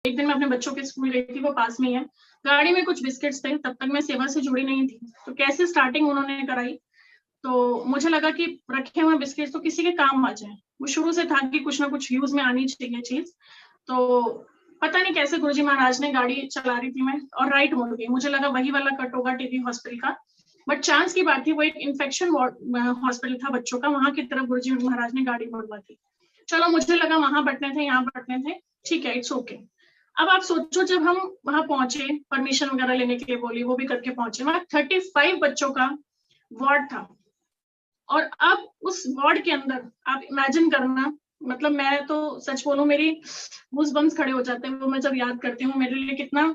एक दिन मैं अपने बच्चों के स्कूल गई थी, वो पास में ही है। गाड़ी में कुछ बिस्किट्स थे, तब तक मैं सेवा से जुड़ी नहीं थी, तो कैसे स्टार्टिंग उन्होंने कराई। तो मुझे लगा कि रखे हुए बिस्किट्स तो किसी के काम आ जाए, वो शुरू से था कि कुछ ना कुछ यूज में आनी चाहिए चीज। तो पता नहीं कैसे गुरुजी महाराज ने गाड़ी चला रही थी मैं, और राइट मुड़ गई। मुझे लगा वही वाला कट होगा टीबी हॉस्पिटल का, बट चांस की बात थी वो एक इन्फेक्शन हॉस्पिटल था बच्चों का, वहां की तरफ गुरुजी महाराज ने गाड़ी मुड़वा दी। चलो मुझे लगा वहां बैठने थे, यहाँ बैठने थे, ठीक है, इट्स ओके। अब आप सोचो, जब हम वहां पहुंचे, परमिशन वगैरह लेने के लिए बोली, वो भी करके पहुंचे, वहां 35 बच्चों का वार्ड था। और अब उस वार्ड के अंदर आप इमेजिन करना, मतलब मैं तो सच बोलूं, मेरी गूज़बम्स खड़े हो जाते हैं वो मैं जब याद करती हूँ। मेरे लिए कितना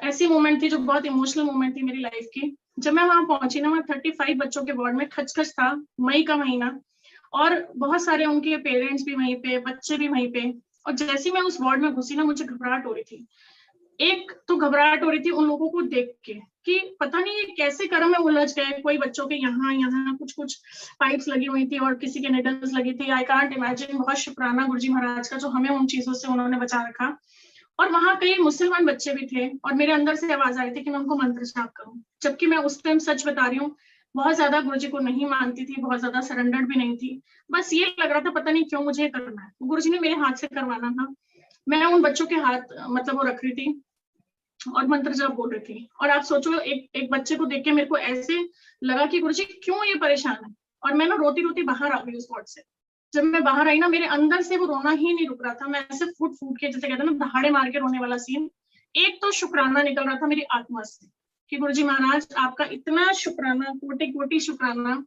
ऐसी मोमेंट थी जो बहुत इमोशनल मोमेंट थी मेरी लाइफ की। जब मैं वहां पहुंची ना, वहां 35 बच्चों के वार्ड में खचखच था, मई का महीना, और बहुत सारे उनके पेरेंट्स भी वहीं पे, बच्चे भी वहीं पे। और जैसे मैं उस वार्ड में घुसी ना, मुझे घबराहट हो रही थी। एक तो घबराहट हो रही थी उन लोगों को देख के कि पता नहीं ये कैसे कर्म में उलझ गए। कोई बच्चों के यहाँ यहाँ कुछ कुछ पाइप्स लगी हुई थी और किसी के निडल्स लगी थी। I can't imagine. बहुत शुक्राना गुरुजी महाराज का जो हमें उन चीजों से उन्होंने बचा रखा। और वहां कई मुसलमान बच्चे भी थे, और मेरे अंदर से आवाज आ रही थी कि मैं उनको मंत्र जाप करूं, जबकि मैं उस टाइम सच बता रही हूँ, बहुत ज्यादा गुरुजी को नहीं मानती थी, बहुत ज्यादा सरेंडर्ड भी नहीं थी। बस ये लग रहा था पता नहीं क्यों मुझे करना है, गुरुजी ने मेरे हाथ से करवाना था। मैं उन बच्चों के हाथ मतलब वो रख रही थी और मंत्र जाप बोल रही थी। और आप सोचो, एक बच्चे को देख के मेरे को ऐसे लगा कि गुरुजी क्यों ये परेशान है। और मैं ना रोती रोती बाहर आ गई उस वार्ड से। जब मैं बाहर आई ना, मेरे अंदर से वो रोना ही नहीं रुक रहा था। मैं ऐसे फूट फूट के, जैसे कहते हैं ना, दहाड़े मार के रोने वाला सीन। एक तो शुक्राना निकल रहा था मेरी आत्मा से कि गुरुजी महाराज आपका इतना शुक्राना, कोटि कोटि शुक्राना।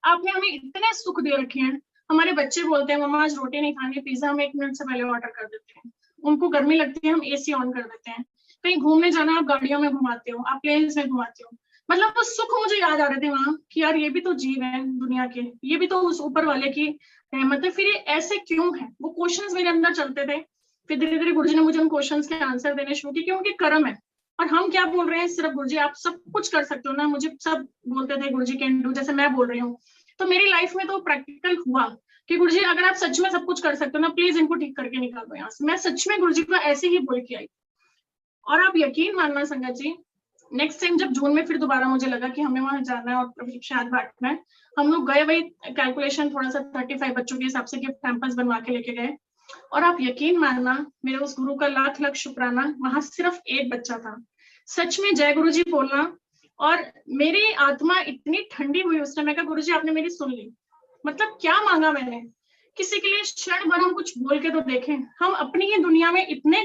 आपने हमें इतने सुख दे रखे हैं। हमारे बच्चे बोलते हैं मम्मा आज रोटी नहीं खानी, पिज्जा हम 1 मिनट से पहले ऑर्डर कर देते हैं। उनको गर्मी लगती है, हम एसी ऑन कर देते हैं। कहीं घूमने जाना, आप गाड़ियों में घुमाते हो, आप प्लेन्स में घुमाते हो। मतलब वो सुख मुझे याद आ रहे थे वहां कि यार ये भी तो जीव है दुनिया के, ये भी तो उस ऊपर वाले की रहमत है। फिर ये ऐसे क्यों है, वो क्वेश्चंस मेरे अंदर चलते थे। फिर धीरे धीरे गुरुजी ने मुझे उन क्वेश्चंस के आंसर देने शुरू किए, क्योंकि कर्म है। और हम क्या बोल रहे हैं, सिर्फ गुरुजी आप सब कुछ कर सकते हो ना, मुझे सब बोलते थे गुरुजी कैन डू, जैसे मैं बोल रही हूँ। तो मेरी लाइफ में तो प्रैक्टिकल हुआ कि गुरुजी अगर आप सच में सब कुछ कर सकते हो ना, प्लीज इनको ठीक करके निकाल दो यहाँ से। मैं सच में गुरुजी को ऐसे ही बोल के आई। और आप यकीन मानना संगत जी, नेक्स्ट टाइम जब जून में फिर दोबारा मुझे लगा कि हमें वहां जाना है और प्रसाद बांटना है, हम लोग गए, वही कैलकुलेशन थोड़ा सा 35 बच्चों के हिसाब से गिफ्ट पैम्पर्स बनवा के लेके गए। और आप यकीन मानना, मेरे उस गुरु का लाख लाख शुक्राना, वहां सिर्फ एक बच्चा था। सच में जय गुरु जी बोलना। और मेरी आत्मा इतनी ठंडी हुई उस समय, का गुरु जी आपने मेरी सुन ली। मतलब क्या मांगा मैंने, किसी के लिए क्षण भर हम कुछ बोल के तो देखें। हम अपनी ही दुनिया में इतने